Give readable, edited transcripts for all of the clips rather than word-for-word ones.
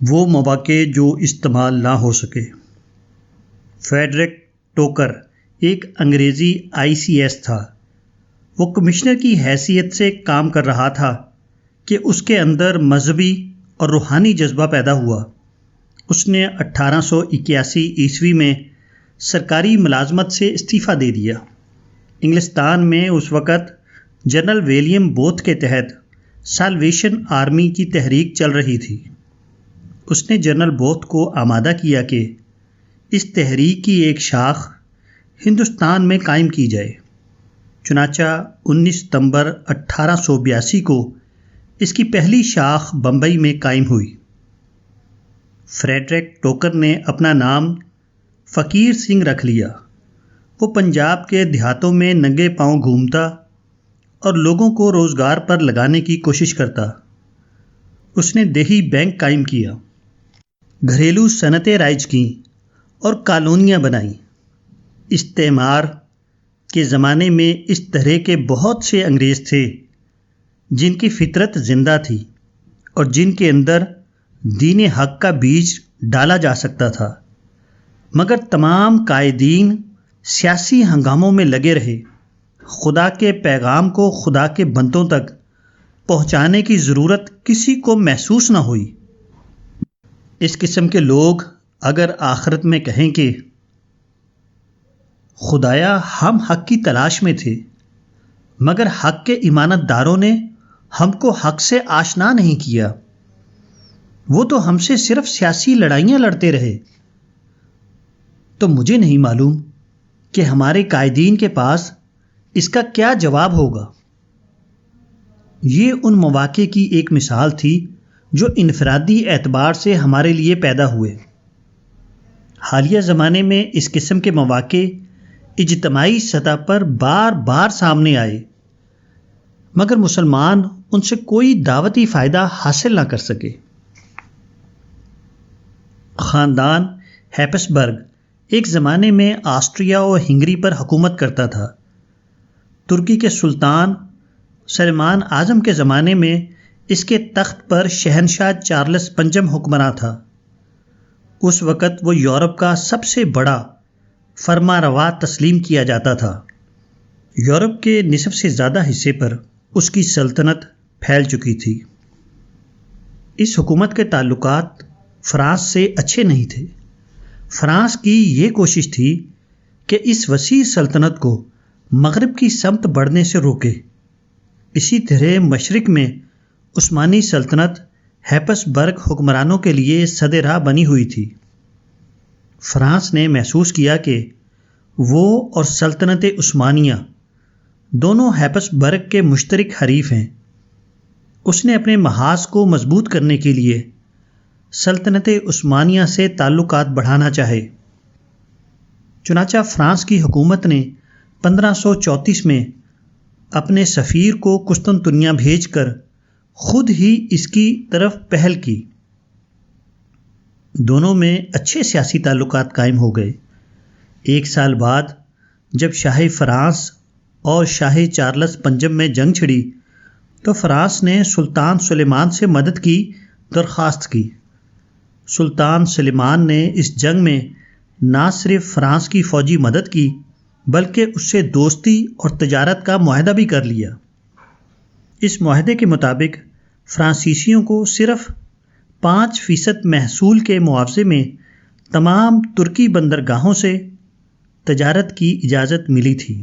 وہ مواقع جو استعمال نہ ہو سکے۔ فریڈرک ٹوکر ایک انگریزی ICS تھا۔ وہ کمشنر کی حیثیت سے کام کر رہا تھا کہ اس کے اندر مذہبی اور روحانی جذبہ پیدا ہوا۔ اس نے 1881 عیسوی میں سرکاری ملازمت سے استعفیٰ دے دیا۔ انگلستان میں اس وقت جنرل ولیم بوتھ کے تحت سالویشن آرمی کی تحریک چل رہی تھی۔ اس نے جنرل بوتھ کو آمادہ کیا کہ اس تحریک کی ایک شاخ ہندوستان میں قائم کی جائے۔ چنانچہ 19 ستمبر 1882 کو اس کی پہلی شاخ بمبئی میں قائم ہوئی۔ فریڈرک ٹوکر نے اپنا نام فقیر سنگھ رکھ لیا۔ وہ پنجاب کے دیہاتوں میں ننگے پاؤں گھومتا اور لوگوں کو روزگار پر لگانے کی کوشش کرتا۔ اس نے دیہی بینک قائم کیا، گھریلو صنعتیں رائج کیں اور کالونیاں بنائیں۔ استعمار کے زمانے میں اس طرح کے بہت سے انگریز تھے جن کی فطرت زندہ تھی اور جن کے اندر دین حق کا بیج ڈالا جا سکتا تھا، مگر تمام قائدین سیاسی ہنگاموں میں لگے رہے۔ خدا کے پیغام کو خدا کے بندوں تک پہنچانے کی ضرورت کسی کو محسوس نہ ہوئی۔ اس قسم کے لوگ اگر آخرت میں کہیں کہ خدایا ہم حق کی تلاش میں تھے مگر حق کے امانت داروں نے ہم کو حق سے آشنا نہیں کیا، وہ تو ہم سے صرف سیاسی لڑائیاں لڑتے رہے، تو مجھے نہیں معلوم کہ ہمارے قائدین کے پاس اس کا کیا جواب ہوگا۔ یہ ان مواقع کی ایک مثال تھی جو انفرادی اعتبار سے ہمارے لیے پیدا ہوئے۔ حالیہ زمانے میں اس قسم کے مواقع اجتماعی سطح پر بار بار سامنے آئے، مگر مسلمان ان سے کوئی دعوتی فائدہ حاصل نہ کر سکے۔ خاندان ہیپسبرگ ایک زمانے میں آسٹریا اور ہنگری پر حکومت کرتا تھا۔ ترکی کے سلطان سلیمان اعظم کے زمانے میں اس کے تخت پر شہنشاہ چارلس پنجم حکمراں تھا۔ اس وقت وہ یورپ کا سب سے بڑا فرما روا تسلیم کیا جاتا تھا۔ یورپ کے نصف سے زیادہ حصے پر اس کی سلطنت پھیل چکی تھی۔ اس حکومت کے تعلقات فرانس سے اچھے نہیں تھے۔ فرانس کی یہ کوشش تھی کہ اس وسیع سلطنت کو مغرب کی سمت بڑھنے سے روکے۔ اسی طرح مشرق میں عثمانی سلطنت ہیپسبرگ حکمرانوں کے لیے سد راہ بنی ہوئی تھی۔ فرانس نے محسوس کیا کہ وہ اور سلطنت عثمانیہ دونوں ہیپسبرگ کے مشترک حریف ہیں۔ اس نے اپنے محاذ کو مضبوط کرنے کے لیے سلطنت عثمانیہ سے تعلقات بڑھانا چاہے۔ چنانچہ فرانس کی حکومت نے 1534 میں اپنے سفیر کو قسطنطنیہ بھیج کر خود ہی اس کی طرف پہل کی۔ دونوں میں اچھے سیاسی تعلقات قائم ہو گئے۔ ایک سال بعد جب شاہ فرانس اور شاہ چارلس پنجم میں جنگ چھڑی تو فرانس نے سلطان سلیمان سے مدد کی درخواست کی۔ سلطان سلیمان نے اس جنگ میں نہ صرف فرانس کی فوجی مدد کی بلکہ اس سے دوستی اور تجارت کا معاہدہ بھی کر لیا۔ اس معاہدے کے مطابق فرانسیسیوں کو صرف 5% محصول کے معاوضے میں تمام ترکی بندرگاہوں سے تجارت کی اجازت ملی تھی۔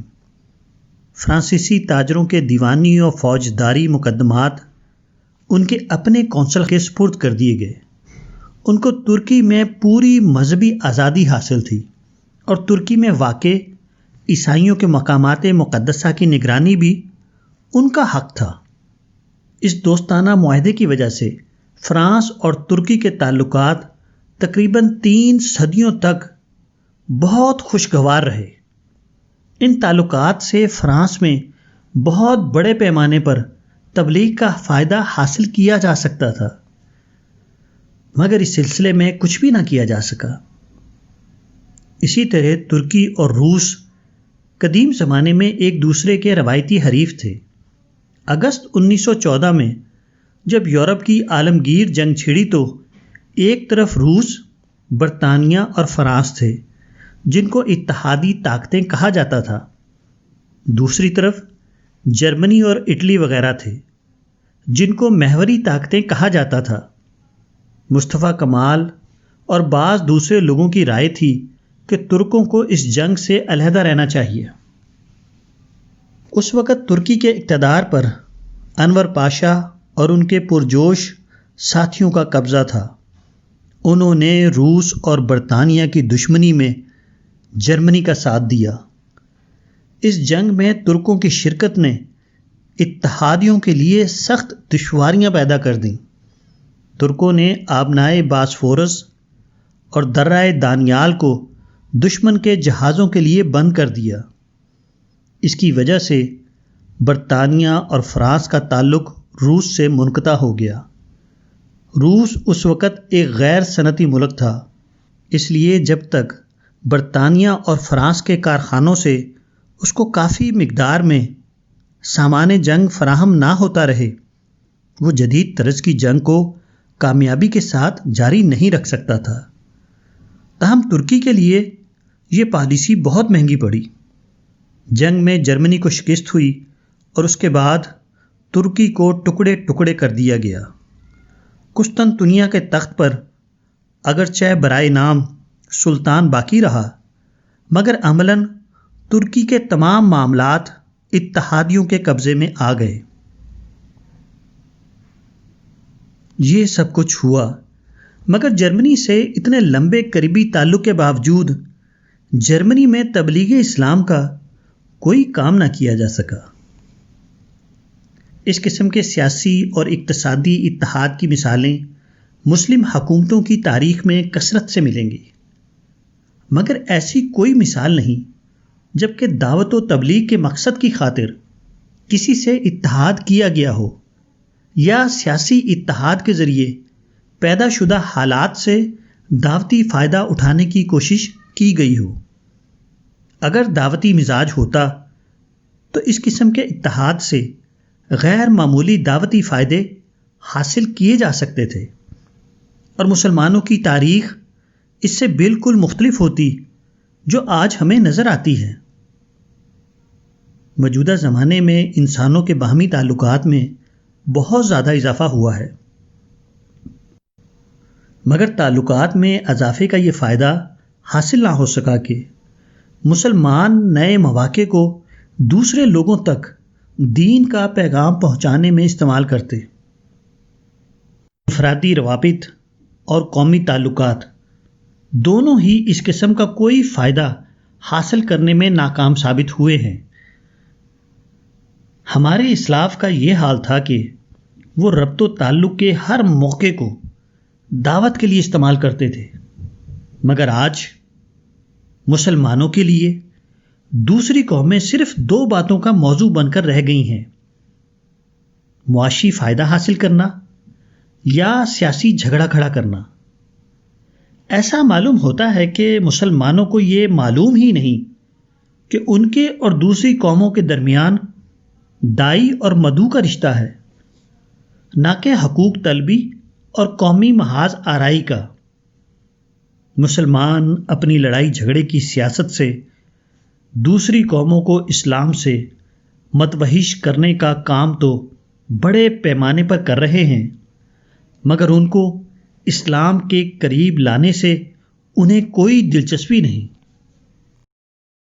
فرانسیسی تاجروں کے دیوانی اور فوجداری مقدمات ان کے اپنے کونسل کے سپرد کر دیے گئے۔ ان کو ترکی میں پوری مذہبی آزادی حاصل تھی اور ترکی میں واقع عیسائیوں کے مقامات مقدسہ کی نگرانی بھی ان کا حق تھا۔ اس دوستانہ معاہدے کی وجہ سے فرانس اور ترکی کے تعلقات تقریباً 3 صدیوں تک بہت خوشگوار رہے۔ ان تعلقات سے فرانس میں بہت بڑے پیمانے پر تبلیغ کا فائدہ حاصل کیا جا سکتا تھا، مگر اس سلسلے میں کچھ بھی نہ کیا جا سکا۔ اسی طرح ترکی اور روس قدیم زمانے میں ایک دوسرے کے روایتی حریف تھے۔ اگست 1914 میں جب یورپ کی عالمگیر جنگ چھڑی تو ایک طرف روس، برطانیہ اور فرانس تھے جن کو اتحادی طاقتیں کہا جاتا تھا، دوسری طرف جرمنی اور اٹلی وغیرہ تھے جن کو محوری طاقتیں کہا جاتا تھا۔ مصطفیٰ کمال اور بعض دوسرے لوگوں کی رائے تھی کہ ترکوں کو اس جنگ سے علیحدہ رہنا چاہیے۔ اس وقت ترکی کے اقتدار پر انور پاشا اور ان کے پرجوش ساتھیوں کا قبضہ تھا۔ انہوں نے روس اور برطانیہ کی دشمنی میں جرمنی کا ساتھ دیا۔ اس جنگ میں ترکوں کی شرکت نے اتحادیوں کے لیے سخت دشواریاں پیدا کر دیں۔ ترکوں نے آبنائے باسفورس اور درہ دانیال کو دشمن کے جہازوں کے لیے بند کر دیا۔ اس کی وجہ سے برطانیہ اور فرانس کا تعلق روس سے منقطع ہو گیا۔ روس اس وقت ایک غیر صنعتی ملک تھا، اس لیے جب تک برطانیہ اور فرانس کے کارخانوں سے اس کو کافی مقدار میں سامان جنگ فراہم نہ ہوتا رہے، وہ جدید طرز کی جنگ کو کامیابی کے ساتھ جاری نہیں رکھ سکتا تھا۔ تاہم ترکی کے لیے یہ پالیسی بہت مہنگی پڑی۔ جنگ میں جرمنی کو شکست ہوئی اور اس کے بعد ترکی کو ٹکڑے ٹکڑے کر دیا گیا۔ قسطنطنیہ کے تخت پر اگرچہ برائے نام سلطان باقی رہا، مگر عملاً ترکی کے تمام معاملات اتحادیوں کے قبضے میں آ گئے۔ یہ سب کچھ ہوا، مگر جرمنی سے اتنے لمبے قریبی تعلق کے باوجود جرمنی میں تبلیغ اسلام کا کوئی کام نہ کیا جا سکا۔ اس قسم کے سیاسی اور اقتصادی اتحاد کی مثالیں مسلم حکومتوں کی تاریخ میں کثرت سے ملیں گی، مگر ایسی کوئی مثال نہیں جبکہ دعوت و تبلیغ کے مقصد کی خاطر کسی سے اتحاد کیا گیا ہو یا سیاسی اتحاد کے ذریعے پیدا شدہ حالات سے دعوتی فائدہ اٹھانے کی کوشش کی گئی ہو۔ اگر دعوتی مزاج ہوتا تو اس قسم کے اتحاد سے غیر معمولی دعوتی فائدے حاصل کیے جا سکتے تھے، اور مسلمانوں کی تاریخ اس سے بالکل مختلف ہوتی جو آج ہمیں نظر آتی ہے۔ موجودہ زمانے میں انسانوں کے باہمی تعلقات میں بہت زیادہ اضافہ ہوا ہے، مگر تعلقات میں اضافے کا یہ فائدہ حاصل نہ ہو سکا کہ مسلمان نئے مواقع کو دوسرے لوگوں تک دین کا پیغام پہنچانے میں استعمال کرتے۔ انفرادی روابط اور قومی تعلقات دونوں ہی اس قسم کا کوئی فائدہ حاصل کرنے میں ناکام ثابت ہوئے ہیں۔ ہمارے اسلاف کا یہ حال تھا کہ وہ ربط و تعلق کے ہر موقع کو دعوت کے لیے استعمال کرتے تھے، مگر آج مسلمانوں کے لیے دوسری قومیں صرف دو باتوں کا موضوع بن کر رہ گئی ہیں: معاشی فائدہ حاصل کرنا یا سیاسی جھگڑا کھڑا کرنا۔ ایسا معلوم ہوتا ہے کہ مسلمانوں کو یہ معلوم ہی نہیں کہ ان کے اور دوسری قوموں کے درمیان دائی اور مدعو کا رشتہ ہے، نہ کہ حقوق طلبی اور قومی محاذ آرائی کا۔ مسلمان اپنی لڑائی جھگڑے کی سیاست سے دوسری قوموں کو اسلام سے متوحش کرنے کا کام تو بڑے پیمانے پر کر رہے ہیں، مگر ان کو اسلام کے قریب لانے سے انہیں کوئی دلچسپی نہیں۔